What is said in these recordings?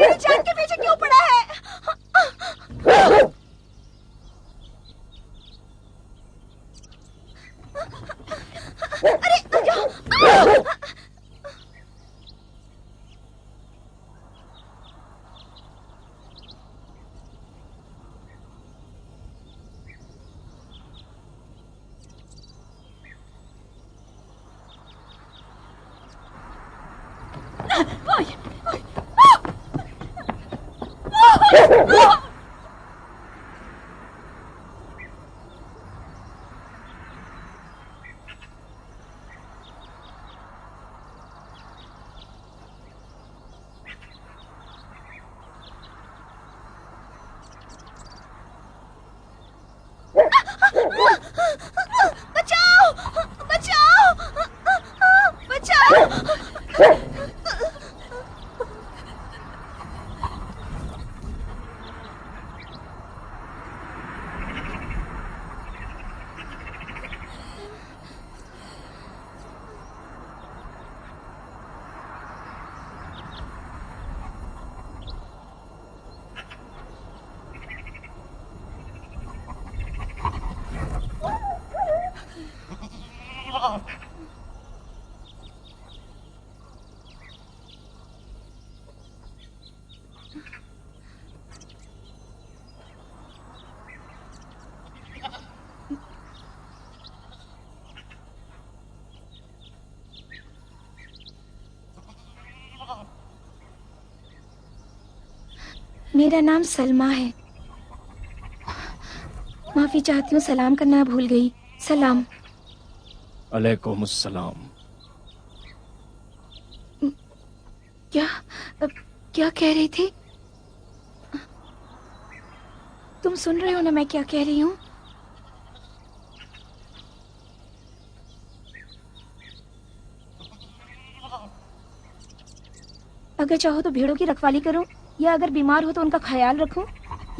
मेरी जान के पीछे क्यों पड़ा है? अरे बचाओ! बचाओ! बचाओ! मेरा नाम सलमा है। माफी चाहती हूँ, सलाम करना भूल गई। सलाम। अलैकुम अस्सलाम। क्या क्या कह रही थी? तुम सुन रहे हो ना मैं क्या कह रही हूँ? अगर चाहो तो भेड़ों की रखवाली करूं, या अगर बीमार हो तो उनका ख्याल रखूं,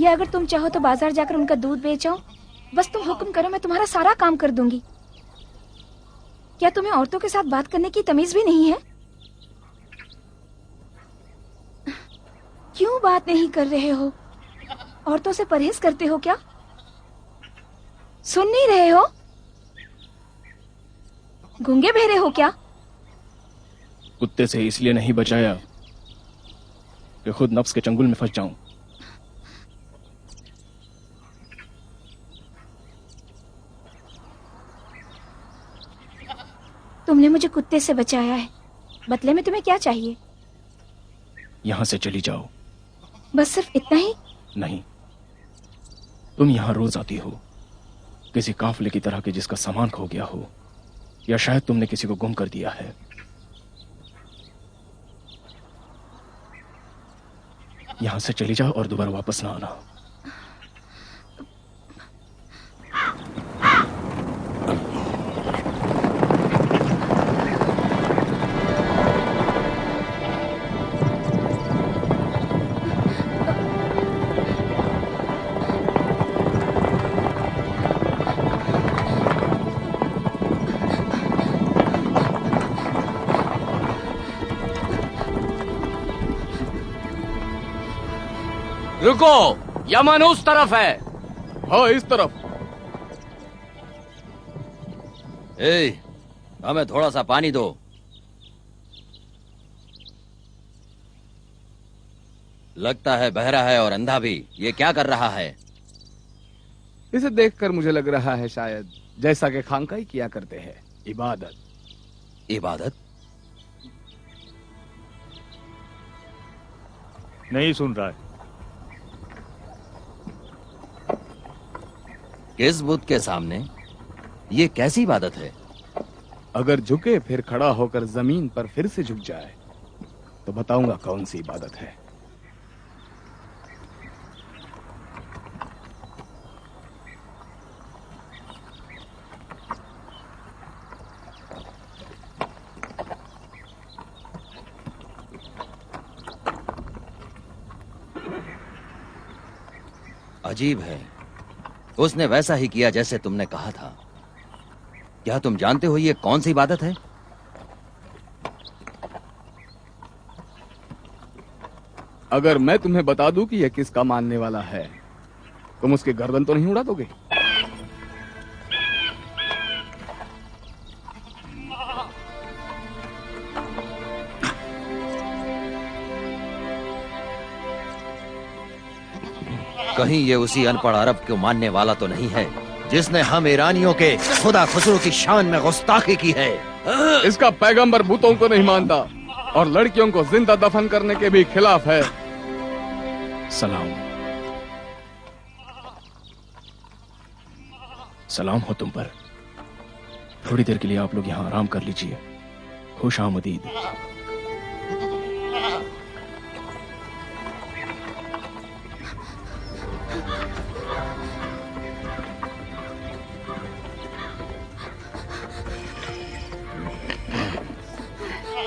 या अगर तुम चाहो तो बाजार जाकर उनका दूध बेचाऊं। बस तुम हुक्म करो, मैं तुम्हारा सारा काम कर दूंगी। क्या तुम्हें औरतों के साथ बात करने की तमीज भी नहीं है? क्यों बात नहीं कर रहे हो? औरतों से परहेज करते हो क्या? सुन नहीं रहे हो? गूंगे बहरे हो क्या? कुत्ते से इसलिए नहीं बचाया कि खुद नफ्स के चंगुल में फंस जाऊं। तुमने मुझे कुत्ते से बचाया है, बदले में तुम्हें क्या चाहिए? यहां से चली जाओ। बस सिर्फ इतना ही? नहीं, तुम यहां रोज आती हो किसी काफिले की तरह के जिसका सामान खो गया हो, या शायद तुमने किसी को गुम कर दिया है। यहां से चली जाओ और दोबारा वापस ना आना। रुको, यमन उस तरफ है। हाँ, इस तरफ। हमें थोड़ा सा पानी दो। लगता है बहरा है और अंधा भी। ये क्या कर रहा है? इसे देखकर मुझे लग रहा है शायद जैसा कि खानकाई किया करते हैं, इबादत। इबादत? नहीं सुन रहा है। किस बुत के सामने? ये कैसी इबादत है? अगर झुके फिर खड़ा होकर जमीन पर फिर से झुक जाए तो बताऊंगा कौन सी इबादत है। अजीब है, उसने वैसा ही किया जैसे तुमने कहा था। क्या तुम जानते हो ये कौन सी इबादत है? अगर मैं तुम्हें बता दूं कि यह किसका मानने वाला है, तुम उसकी गर्दन तो नहीं उड़ा दोगे? कहीं ये उसी अनपढ़ अरब को मानने वाला तो नहीं है जिसने हम ईरानियों के खुदा खुसरो की शान में गुस्ताखी की है? इसका पैगंबर भूतों को नहीं मानता और लड़कियों को जिंदा दफन करने के भी खिलाफ है। सलाम। सलाम हो तुम पर। थोड़ी देर के लिए आप लोग यहाँ आराम कर लीजिए। खुश आमदीद।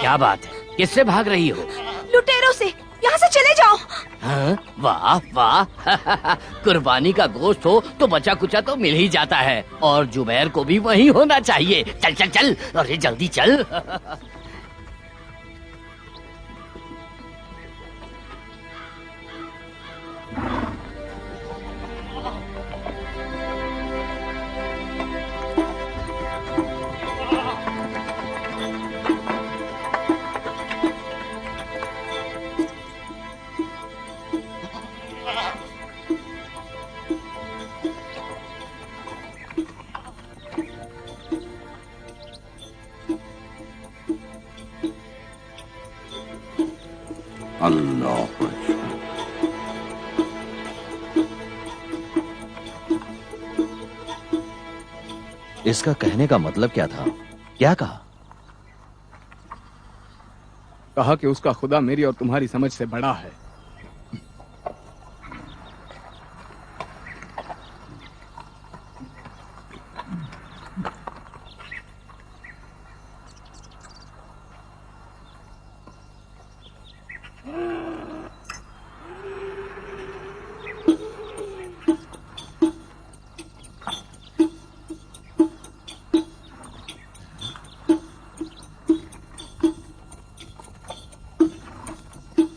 क्या बात है? किससे भाग रही हो? लुटेरों से। यहाँ से चले जाओ। हाँ? वाह वाह कुर्बानी का गोश्त हो तो बचा कुचा तो मिल ही जाता है, और जुबैर को भी वही होना चाहिए। चल चल चल, अरे जल्दी चल। इसका कहने का मतलब क्या था? क्या कहा? कहा कि उसका खुदा मेरी और तुम्हारी समझ से बड़ा है।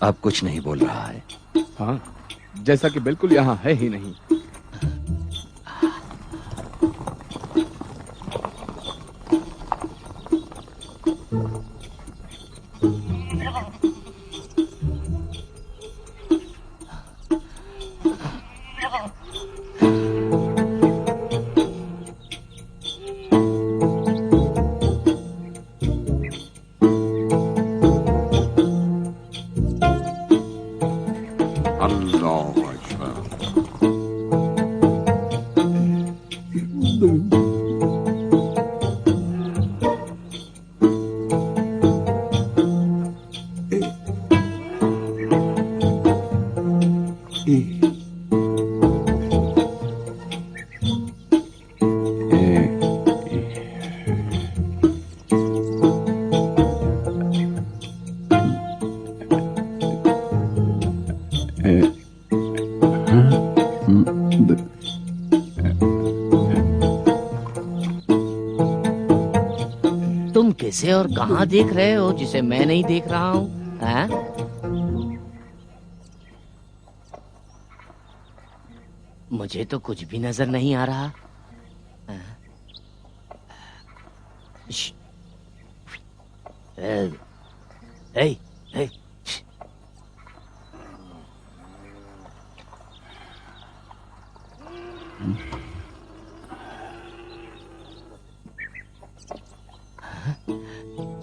अब कुछ नहीं बोल रहा है। हाँ, जैसा कि बिल्कुल यहाँ है ही नहीं। तुम किसे और कहाँ देख रहे हो जिसे मैं नहीं देख रहा हूँ? हाँ? मुझे तो कुछ भी नजर नहीं आ रहा। हाँ? श्श। ए, ए, ए, श्श।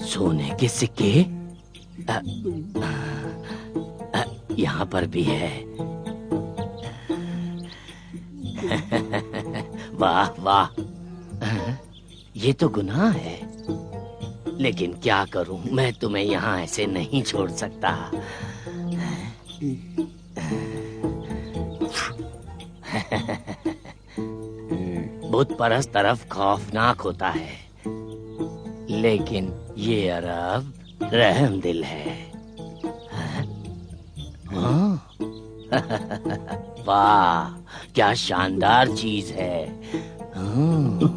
सोने के सिक्के यहाँ पर भी है। वाह वाह, ये तो गुनाह है, लेकिन क्या करूं, मैं तुम्हें यहाँ ऐसे नहीं छोड़ सकता। बुत परस्त तरफ खौफनाक होता है, लेकिन ये अरब रहम दिल है। हाँ? वाह, क्या शानदार चीज है। हाँ।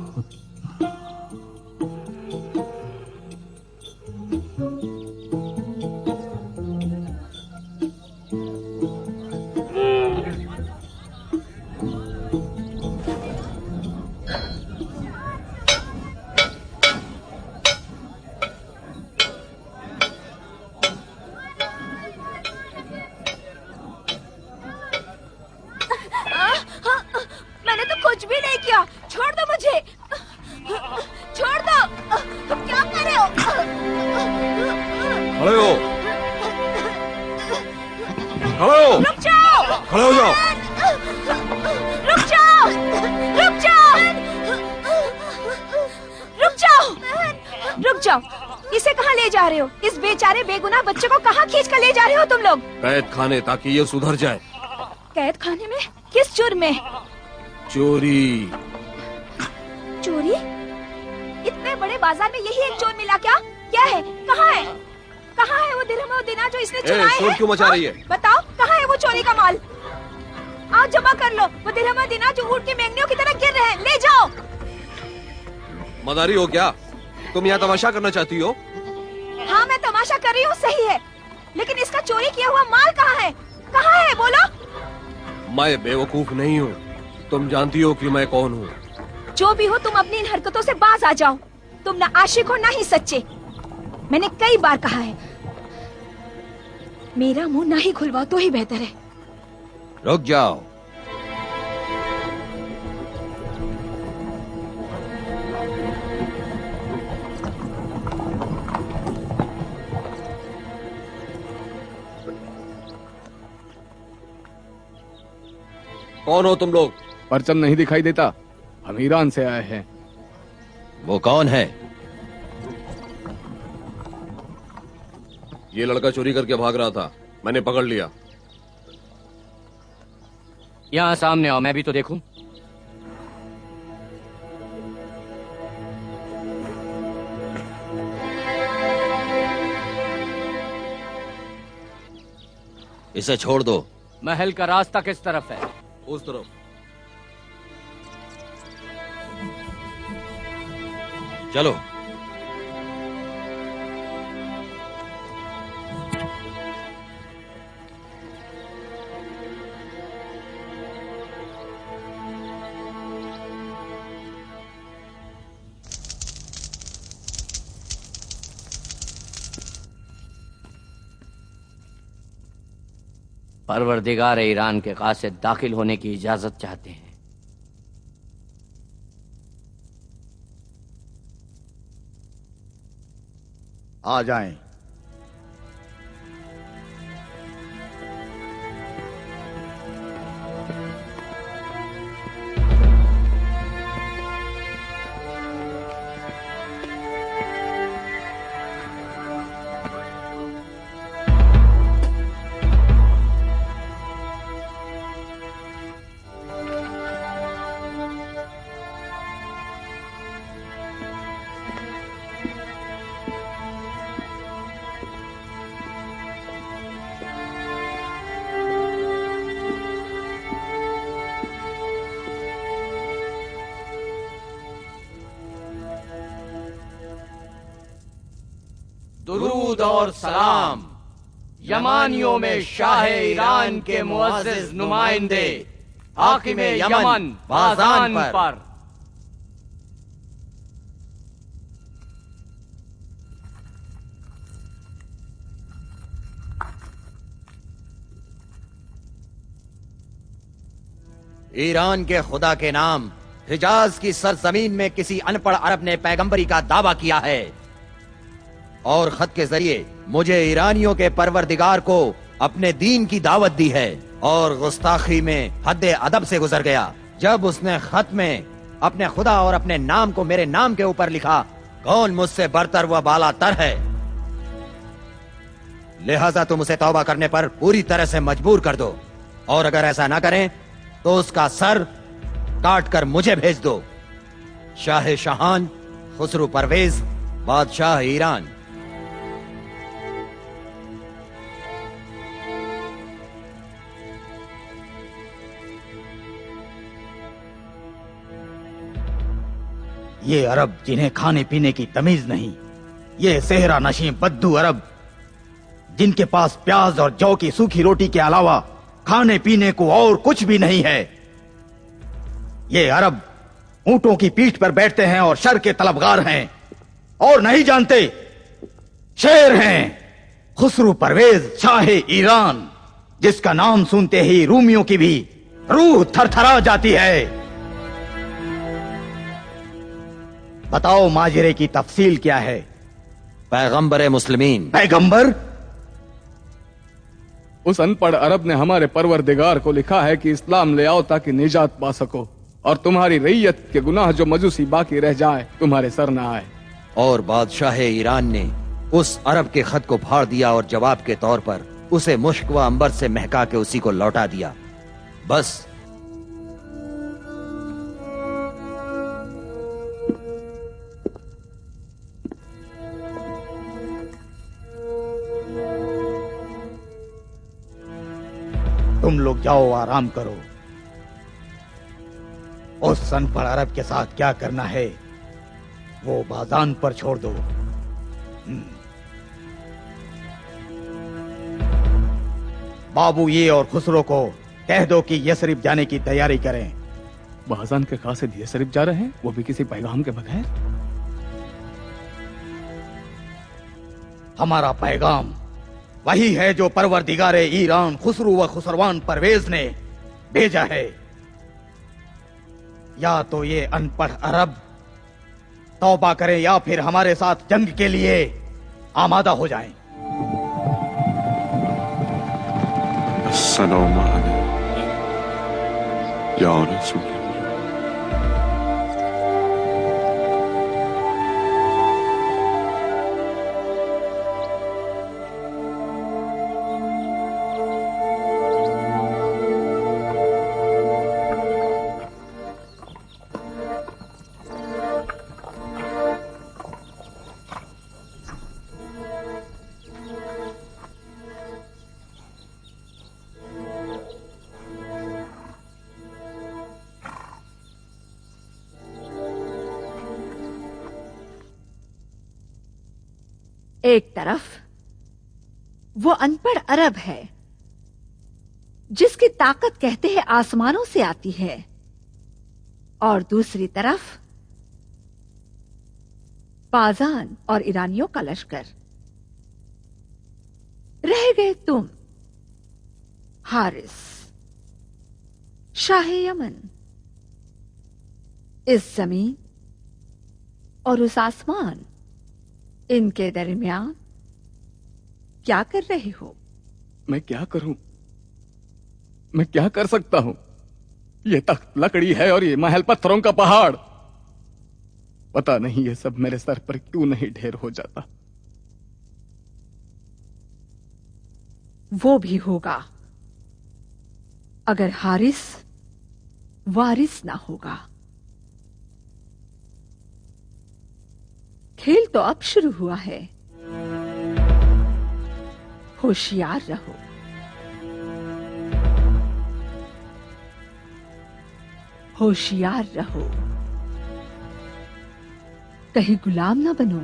मैंने तो कुछ भी नहीं किया, छोड़ दो मुझे, छोड़ दो। तुम क्या कर रहे हो? खड़े हो, खड़े हो, रुक जाओ, खड़े हो जाओ। रुक जाओ, रुक जाओ, रुक जाओ, रुक जाओ। इसे कहाँ ले जा रहे हो? इस बेचारे बेगुनाह बच्चे को कहाँ खींच कर ले जा रहे हो तुम लोग? कैद खाने, ताकि ये सुधर जाए। कैद खाने में? किस जुर्म में? चोरी। चोरी? इतने बड़े बाजार में यही एक चोर मिला क्या? क्या है? कहाँ है? कहाँ है वो दिरहम और दिनार जो इसने चुराए शोर हैं? क्यों मचा रही है? बताओ, कहाँ है वो चोरी का माल? आज जमा कर लो वो दिरहम और दिनार जो ऊँट की मेंगनियों की तरह गिर रहे हैं, ले जाओ। मदारी हो क्या? तुम यहाँ तमाशा करना चाहती हो? हाँ, मैं तमाशा कर रही हूँ, सही है, लेकिन इसका चोरी किया हुआ माल कहाँ है? कहाँ है, बोलो। मैं बेवकूफ नहीं हूँ, तुम जानती हो कि मैं कौन हूँ। जो भी हो, तुम अपनी इन हरकतों से बाज आ जाओ। तुम ना आशिक हो ना ही सच्चे। मैंने कई बार कहा है, मेरा मुंह ना ही खुलवाओ तो ही बेहतर है। रुक जाओ। कौन हो तुम लोग? परचम नहीं दिखाई देता? हम ईरान से आए हैं। वो कौन है? ये लड़का चोरी करके भाग रहा था, मैंने पकड़ लिया। यहाँ सामने आओ, मैं भी तो देखूं। इसे छोड़ दो। महल का रास्ता किस तरफ है? उस तरफ। चलो। परवरदिगार ईरान के कासिद दाखिल होने की इजाजत चाहते हैं। आ जाएं। दुरूद और सलाम यमानियों में शाह ईरान के मुअज़्ज़िज़ नुमाइंदे हाकिम यमन बाज़ान पर। ईरान के खुदा के नाम हिजाज की सरजमीन में किसी अनपढ़ अरब ने पैगंबरी का दावा किया है और खत के जरिए मुझे ईरानियों के परवरदिगार को अपने दीन की दावत दी है और गुस्ताखी में हद अदब से गुजर गया जब उसने खत में अपने खुदा और अपने नाम को मेरे नाम के ऊपर लिखा। कौन मुझसे बरतर व बालातर है? लिहाजा तुम उसे तौबा करने पर पूरी तरह से मजबूर कर दो और अगर ऐसा ना करें तो उसका सर काट कर मुझे भेज दो। शाह शहान खुसरू परवेज, बादशाह ईरान। ये अरब जिन्हें खाने पीने की तमीज नहीं, ये सेहरा नशी बद्दू अरब जिनके पास प्याज और जौ की सूखी रोटी के अलावा खाने पीने को और कुछ भी नहीं है। ये अरब ऊंटों की पीठ पर बैठते हैं और शर के तलबगार हैं और नहीं जानते शेर हैं खुसरू परवेज शाह ईरान, जिसका नाम सुनते ही रूमियों की भी रूह थरथरा जाती है। बताओ माजरे की तफसील क्या है? पैगंबर मुस्लिमीन। पैगंबर? उस अनपढ़ अरब ने हमारे परवरदिगार को लिखा है कि इस्लाम ले आओ ताकि निजात पा सको और तुम्हारी रैयत के गुनाह जो मजूसी बाकी रह जाए तुम्हारे सर न आए। और बादशाह ईरान ने उस अरब के खत को फाड़ दिया और जवाब के तौर पर उसे मुश्क व अंबर से महका के उसी को लौटा दिया। बस तुम लोग जाओ, आराम करो। उस अनपढ़ अरब के साथ क्या करना है वो बाज़ान पर छोड़ दो। बाबू ये और खुसरो को कह दो कि यसरिफ जाने की तैयारी करें। बाज़ान के कासिद यसरिफ जा रहे हैं, वो भी किसी पैगाम के बगैर? हमारा पैगाम वही है जो परवरदिगार ईरान खुसरू व खुसरवान परवेज ने भेजा है। या तो ये अनपढ़ अरब तौबा करें या फिर हमारे साथ जंग के लिए आमादा हो जाएं। अस्सलाम अलैकुम या रसूल। एक तरफ वो अनपढ़ अरब है जिसकी ताकत कहते हैं आसमानों से आती है, और दूसरी तरफ पाजान और ईरानियों का लश्कर। रह गए तुम, हारिस, शाह यमन। इस जमीन और उस आसमान, इनके दरमियान क्या कर रहे हो? मैं क्या करूं? मैं क्या कर सकता हूं? ये तख्त लकड़ी है और ये महल पत्थरों का पहाड़। पता नहीं ये सब मेरे सर पर क्यों नहीं ढेर हो जाता। वो भी होगा अगर हारिस वारिस ना होगा। खेल तो अब शुरू हुआ है, होशियार रहो। होशियार रहो, कहीं गुलाम ना बनो,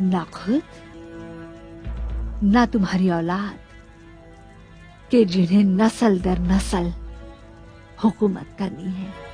ना खुद ना तुम्हारी औलाद के जिन्हें नस्ल दर नस्ल हुकूमत करनी है।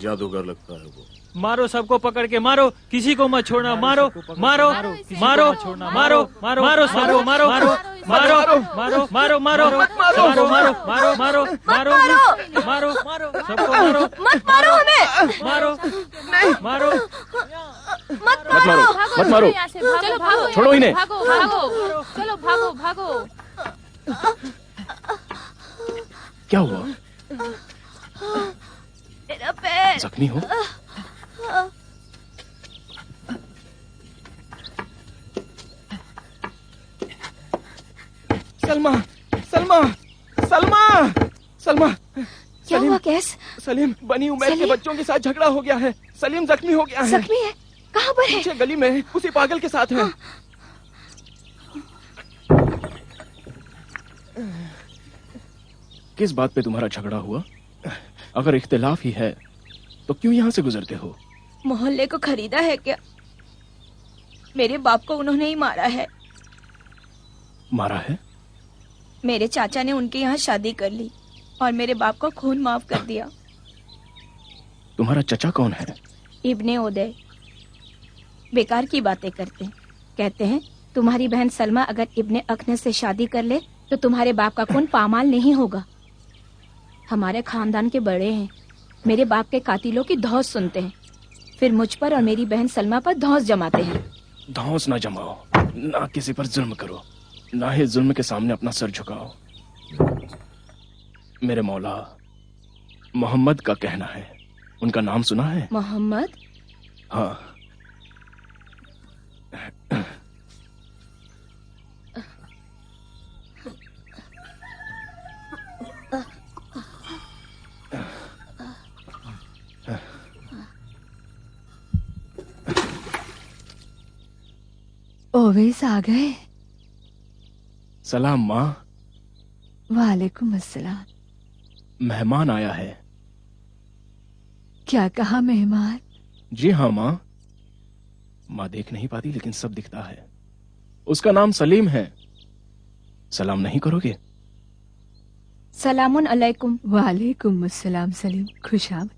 जादूगर लगता है वो। मारो, सबको पकड़ के मारो, किसी को मत छोड़ना। मारो मारो मारो मारो मारो मारो सबको मारो मारो मारो मारो मारो मारो मारो मारो मारो मारो मारो मारो सबको मारो। मत मारो हमें, मारो मारो मत मत मारो, मत मारो, चलो भागो, छोड़ो इन्हें। भागो भागो, चलो भागो भागो। क्या हुआ? मेरा पैर। जख्मी हो? सलमा सलमा सलमा सलमा। क्या हुआ कैस? सलीम, बनी उमैर के सलीम? बच्चों के साथ झगड़ा हो गया है। सलीम जख्मी हो गया है। जख्मी है? कहाँ पर है? पीछे गली में उसी पागल के साथ है। किस बात पे तुम्हारा झगड़ा हुआ? अगर इख्तिलाफ ही है तो क्यों यहाँ से गुजरते हो? मोहल्ले को खरीदा है क्या? मेरे बाप को उन्होंने ही मारा है। मारा है? मेरे चाचा ने उनके यहाँ शादी कर ली और मेरे बाप को खून माफ कर दिया। तुम्हारा चचा कौन है? इब्ने उदय। बेकार की बातें करते हैं। कहते हैं तुम्हारी बहन सलमा अगर इब्ने अखनस से शादी कर ले तो तुम्हारे बाप का खून पामाल नहीं होगा। हमारे खानदान के बड़े हैं, मेरे बाप के कातिलों की धौंस सुनते हैं, फिर मुझ पर और मेरी बहन सलमा पर धौंस जमाते हैं। धौंस ना जमाओ, ना किसी पर जुल्म करो, ना ही जुल्म के सामने अपना सर झुकाओ। मेरे मौला मोहम्मद का कहना है। उनका नाम सुना है? मोहम्मद? हाँ। ओवैस आ गए? सलाम माँ। वालेकुम अस्सलाम। मेहमान आया है। क्या कहा मेहमान? जी हाँ माँ। माँ देख नहीं पाती लेकिन सब दिखता है। उसका नाम सलीम है। सलाम नहीं करोगे? सलामुन अलैकुम। वालेकुम अस्सलाम सलीम, खुश आमद।